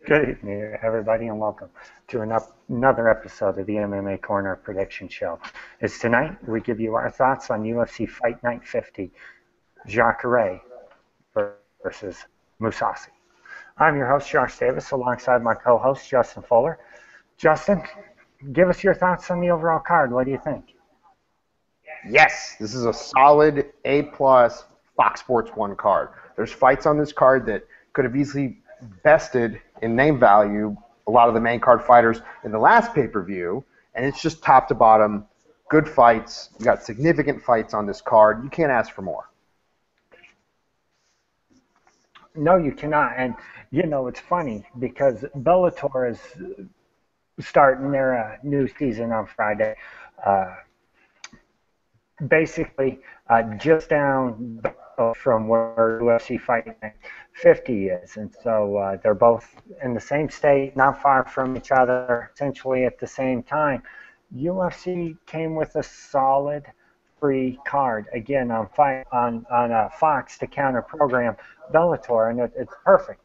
Good evening, everybody, and welcome to another episode of the MMA Corner Prediction Show. As tonight, we give you our thoughts on UFC Fight Night 50, Jacare versus Mousasi. I'm your host, Josh Davis, alongside my co-host, Justin Fuller. Justin, give us your thoughts on the overall card. What do you think? Yes, this is a solid A plus Fox Sports 1 card. There's fights on this card that could have easily bested in name value a lot of the main card fighters in the last pay-per-view, and it's just top to bottom, good fights. You got significant fights on this card. You can't ask for more. No, you cannot. And, it's funny because Bellator is starting their new season on Friday. Uh, basically just down from where UFC Fight Night 50 is. And so they're both in the same state, not far from each other, essentially at the same time. UFC came with a solid free card again on Fox to counter program Bellator, and it's perfect.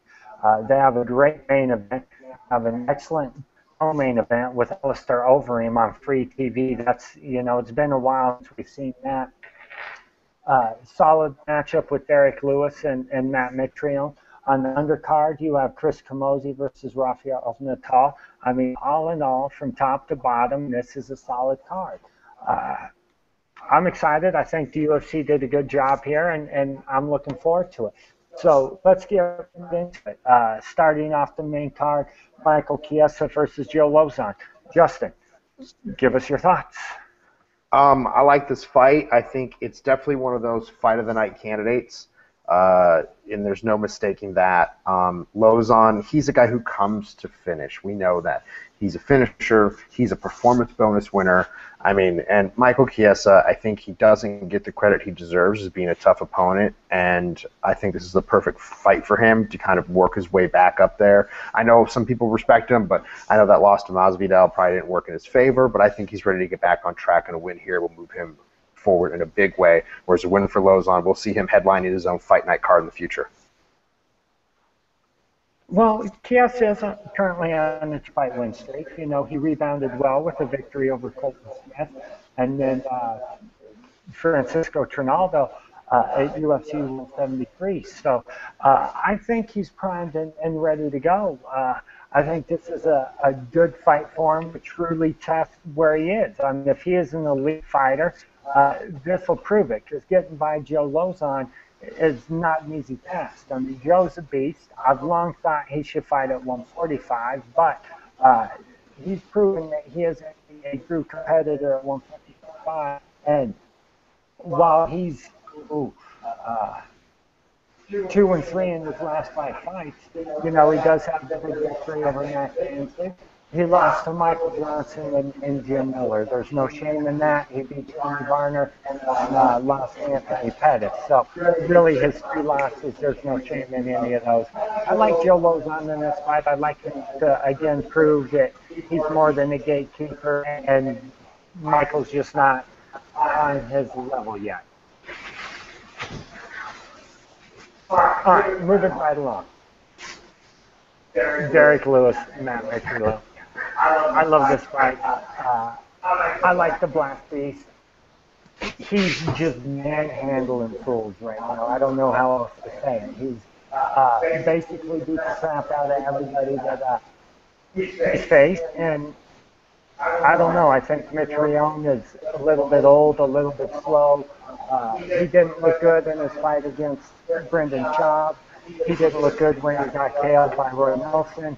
They have a great main event, have an excellent co-main event with Alistair Overeem on free TV. That's, it's been a while since we've seen that. Solid matchup with Derek Lewis and Matt Mitrione. On the undercard, you have Chris Camozzi versus Rafael Natal. I mean, all in all, from top to bottom, this is a solid card. I'm excited. I think the UFC did a good job here, and I'm looking forward to it. So let's get into it. Starting off the main card, Michael Chiesa versus Joe Lozon. Justin, give us your thoughts. I like this fight. I think it's definitely one of those fight of the night candidates, and there's no mistaking that. Lozon, he's a guy who comes to finish. We know that. He's a finisher. He's a performance bonus winner. I mean, and Michael Chiesa, I think he doesn't get the credit he deserves as being a tough opponent, and I think this is the perfect fight for him to kind of work his way back up there. I know some people respect him, but I know that loss to Masvidal probably didn't work in his favor, but I think he's ready to get back on track, and a win here will move him forward in a big way, whereas a win for Lozon, we'll see him headlining his own fight night card in the future. Well, Chiesa is currently on a fight win streak. He rebounded well with a victory over Colton Smith, and then Francisco Trinaldo at UFC 173. So I think he's primed and ready to go. I think this is a good fight for him to truly test where he is. I mean, if he is an elite fighter, this will prove it, because getting by Joe Lozon is not an easy task. I mean, Joe's a beast. I've long thought he should fight at 145, but he's proven that he is a true competitor at 155. And while he's 2-3 in his last 5 fights, he does have the big victory over Matt Danzig. He lost to Michael Johnson and Jim Miller. There's no shame in that. He beat Tony Varner and lost Anthony Pettis. So really his 3 losses, there's no shame in any of those. I like Joe Lozon in this fight. I'd like him to, again, prove that he's more than a gatekeeper, and Michael's just not on his level yet. All right, moving right along. Derek Lewis, Matt Mitrione. I love this fight. I like the Black Beast. He's just manhandling fools right now. I don't know how else to say it. He's basically beat the crap out of everybody that he's faced, and I don't know. I think Mitrione is a little bit old, a little bit slow. He didn't look good in his fight against Brendan Schaub. He didn't look good when he got KO'd by Roy Nelson.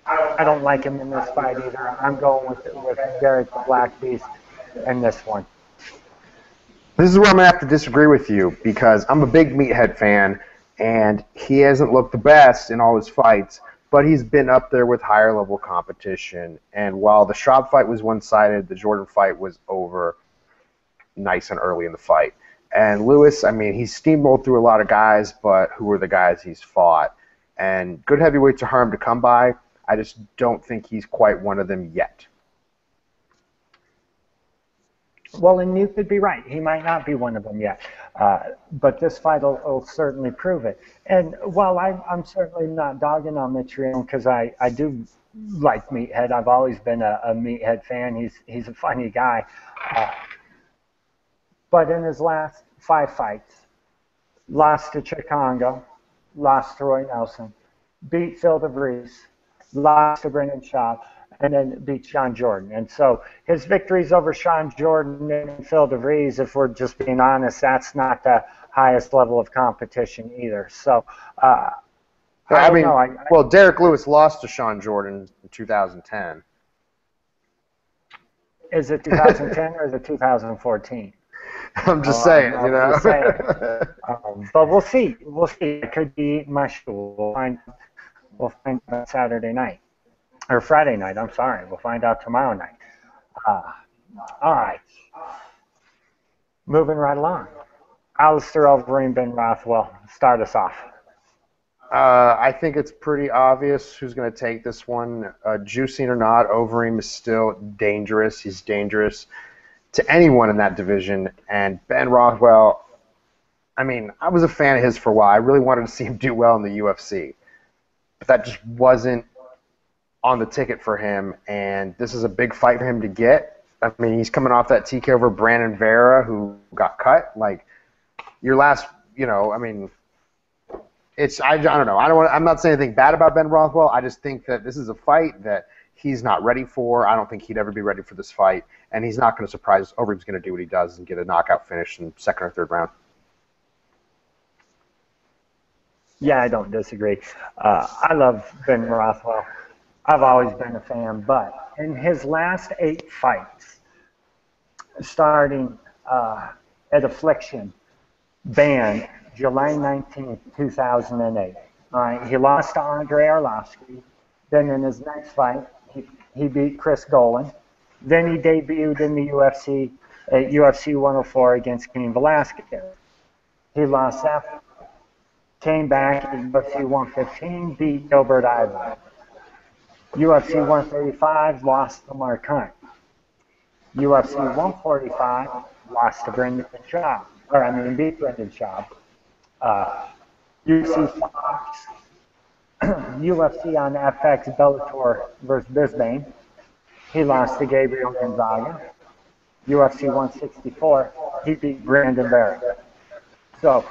I don't like him in this fight either. I'm going with Derek the Black Beast in this one. This is where I'm going to have to disagree with you, because I'm a big Meathead fan, and he hasn't looked the best in all his fights, but he's been up there with higher level competition. And while the Schaub fight was one-sided, the Jordan fight was over nice and early in the fight. And Lewis, I mean, he's steamrolled through a lot of guys, but who are the guys he's fought? And good heavyweights are hard to come by. I just don't think he's quite one of them yet. Well, and you could be right. He might not be one of them yet. But this fight will certainly prove it. And while I'm certainly not dogging on Mitrione because I do like Meathead, I've always been a Meathead fan. He's a funny guy. Uh, but in his last 5 fights, lost to Chikongo, lost to Roy Nelson, beat Phil DeVries, lost to Brendan Schaub, and then beat Sean Jordan. And so his victories over Sean Jordan and Phil DeVries, if we're just being honest, that's not the highest level of competition either. So I don't know. Well, Derek Lewis lost to Sean Jordan in 2010. Is it 2010 or is it 2014? I'm just saying, you know. Just saying. But we'll see. We'll see. It could be my shoe. We'll find out Saturday night. Or Friday night, I'm sorry. We'll find out tomorrow night. All right. Moving right along. Alistair Overeem, Ben Rothwell. Start us off. I think it's pretty obvious who's going to take this one. Juicing or not, Overeem is still dangerous. He's dangerous to anyone in that division. And Ben Rothwell, I mean, I was a fan of his for a while. I really wanted to see him do well in the UFC. But that just wasn't on the ticket for him. And this is a big fight for him to get. I mean, he's coming off that TK over Brandon Vera, who got cut. Like, your last, you know, I mean, I don't know. I'm not saying anything bad about Ben Rothwell. I just think that this is a fight that he's not ready for. I don't think he'd ever be ready for this fight, and he's not going to surprise. Overeem's going to do what he does and get a knockout finish in second or third round. Yeah, I don't disagree. I love Ben Rothwell. I've always been a fan, but in his last 8 fights, starting at Affliction, banned July 19, 2008. All right, he lost to Andrei Arlovsky. Then in his next fight, he beat Chris Golan. Then he debuted in the UFC at UFC 104 against Cain Velasquez. He lost that. Came back at UFC 115, beat Gilbert Ivan. UFC 135, lost to Mark Hunt. UFC 145, lost to Brendan Schaub. Beat Brendan Schaub. UFC Fox, UFC on FX Bellator versus Bisbane. He lost to Gabriel Gonzaga. UFC 164, he beat Brandon Barrett. So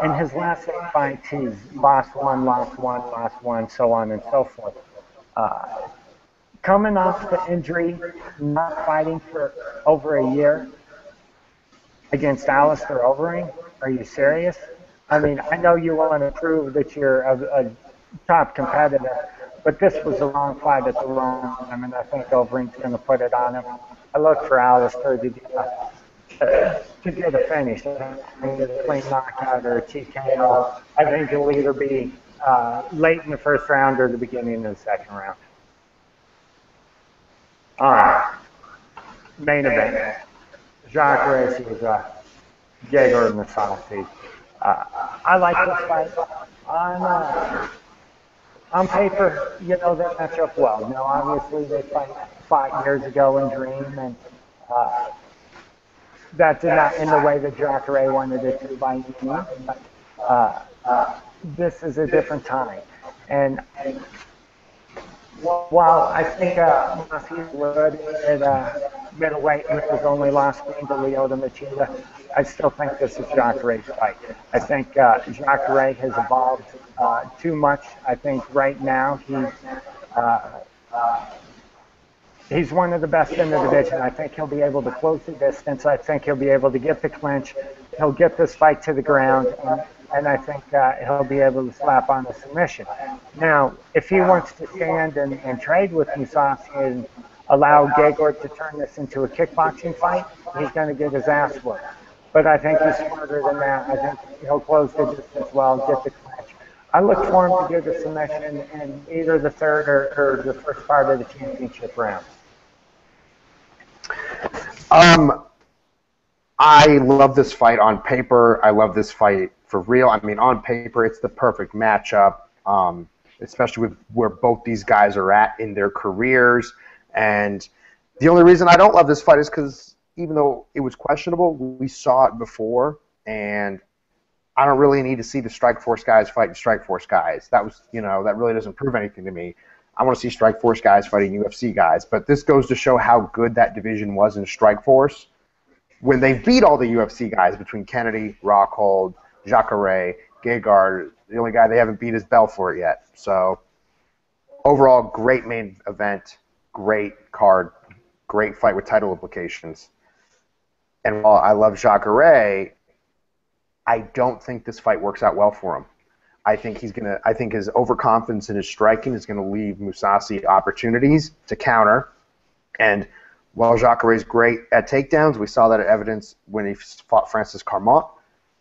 in his last 8 fights, he's lost one, so on and so forth. Coming off the injury, not fighting for over a year against Alistair Overeem, are you serious? I mean, I know you want to prove that you're a top competitor, but this was the wrong fight at the wrong time, and I think Overeem's going to put it on him. I look for Alistair to get a finish. I think a clean knockout or a TKO. I think it'll either be late in the first round or the beginning of the second round. All right. Main event. Jacare versus Jacare Mousasi. I like this fight. On paper, you know, they match up well. You know, obviously they fought years ago in Dream, and that did not end the way that Jacare wanted it to by any means. But this is a different time. And while I think Mousasi would at middleweight with his only loss being to Lyoto Machida, I still think this is Jacare's fight. I think Jacare has evolved too much. I think right now he's one of the best in the division. I think he'll be able to close the distance. I think he'll be able to get the clinch. He'll get this fight to the ground, and I think he'll be able to slap on the submission. Now, if he wants to stand and trade with Mousasi and allow Gegard to turn this into a kickboxing fight, he's going to get his ass whooped. But I think he's smarter than that. I think he'll close the distance well, get the clinch. I look for him to get the submission in either the third or the first part of the championship round. I love this fight on paper. I love this fight for real. I mean, on paper, it's the perfect matchup, especially with where both these guys are at in their careers. And the only reason I don't love this fight is because even though it was questionable, we saw it before. and I don't really need to see the Strikeforce guys fighting Strikeforce guys. That was, that really doesn't prove anything to me. I want to see Strikeforce guys fighting UFC guys. But this goes to show how good that division was in Strikeforce when they beat all the UFC guys between Kennedy, Rockhold, Jacare, Gegard. The only guy they haven't beat is Belfort yet. So overall, great main event, great card, great fight with title implications. And while I love Jacare, I don't think this fight works out well for him. I think his overconfidence in his striking is gonna leave Mousasi opportunities to counter. And while Jacare is great at takedowns, we saw that evidence when he fought Francis Carmont.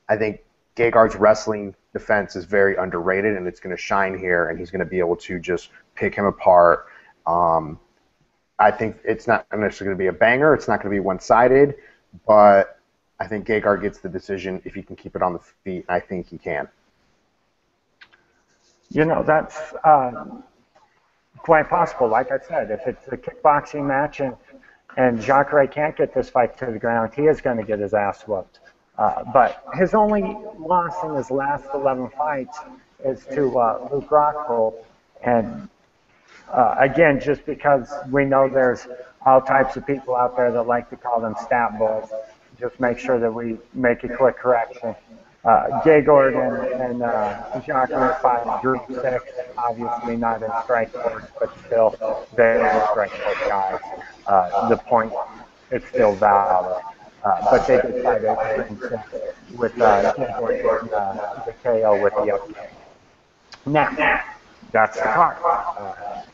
I think Gegard's wrestling defense is very underrated, and it's going to shine here, and he's going to be able to just pick him apart. I think it's not necessarily going to be a banger. It's not going to be one-sided, but I think Jacare gets the decision if he can keep it on the feet, and I think he can. That's quite possible. Like I said, if it's a kickboxing match and Jacare can't get this fight to the ground, he is going to get his ass whooped. But his only loss in his last 11 fights is to Luke Rockhold. And again, just because we know there's all types of people out there that like to call them stat bulls, just make sure that we make a quick correction. Gegard and Jacare fought Group 6, obviously not in Strikeforce, but still, they're Strikeforce guys. The point is still valid. But they did fight it in 6 with Gegard getting the KO with the OK. Now, that's the card.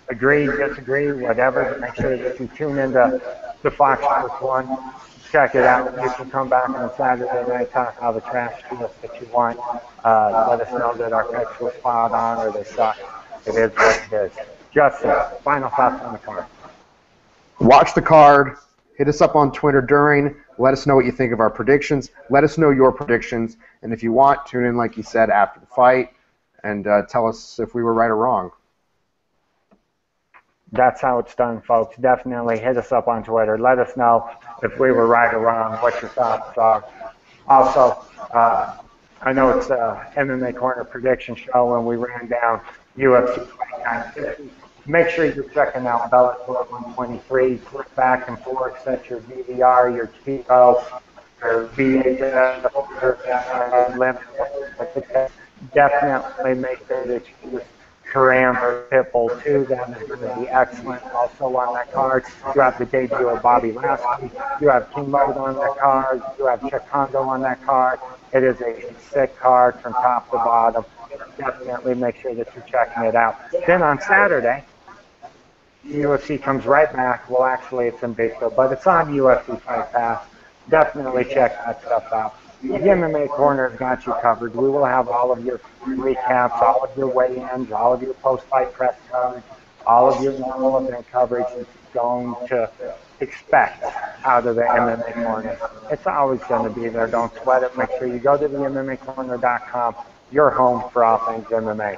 Agree, disagree, whatever, but make sure that you tune into the Fox Sports 1. Check it out. You can come back on Saturday night, talk all the trash to us that you want. Let us know that our picks were spot on or they suck. It is what it is. Justin, final thoughts on the card. Watch the card. Hit us up on Twitter during. Let us know what you think of our predictions. Let us know your predictions. And if you want, tune in, like you said, after the fight and tell us if we were right or wrong. That's how it's done, folks. Definitely hit us up on Twitter. Let us know if we were right or wrong, what your thoughts are. Also, I know it's MMA Corner prediction show, and we ran down UFC Fight Night. Make sure you're checking out Bellator 123. Click back and forth, set your DVR, your Chico, your VHS, definitely make sure that you use Karam or Pitbull 2. That is going to be excellent. Also on that card, you have the debut of Bobby Lashley. You have King Mode on that card. You have Chuck Kondo on that card. It is a sick card from top to bottom. Definitely make sure that you're checking it out. Then on Saturday, UFC comes right back. Well, actually, it's in Batesville, but it's on UFC Fight Pass. Definitely check that stuff out. The MMA Corner has got you covered. We will have all of your recaps, all of your weigh-ins, all of your post-fight press coverage, all of your normal event coverage that you're going to expect out of the MMA Corner. It's always going to be there. Don't sweat it. Make sure you go to the MMAcorner.com, your home for all things MMA.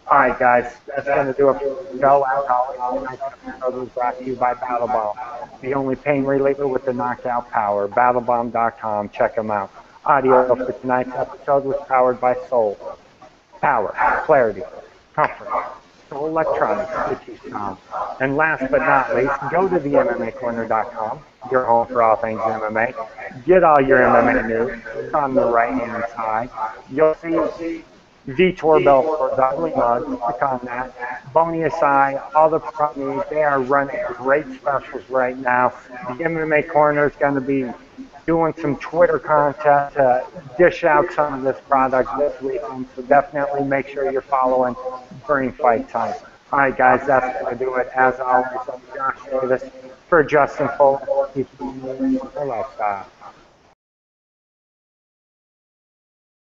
All right, guys, that's going to do it for the show. As always, tonight's episode was brought to you by Battle Bomb, the only pain reliever with the knockout power. BattleBomb.com. Check them out. Audio for tonight's episode was powered by Soul. Power, clarity, comfort, Soul Electronics, Stitchy Sound. And last but not least, go to the MMAcorner.com, your home for all things MMA. Get all your MMA news. It's on the right-hand side. You'll see Vitor Belfort's ugly mug. Click on that. Bonus Eye, all the companies, they are running great specials right now. The MMA Corner is going to be doing some Twitter content to dish out some of this product this weekend, so definitely make sure you're following during fight time. All right, guys, that's going to do it. As always, I'm Josh Davis for Justin Fuller. Keep moving your lifestyle.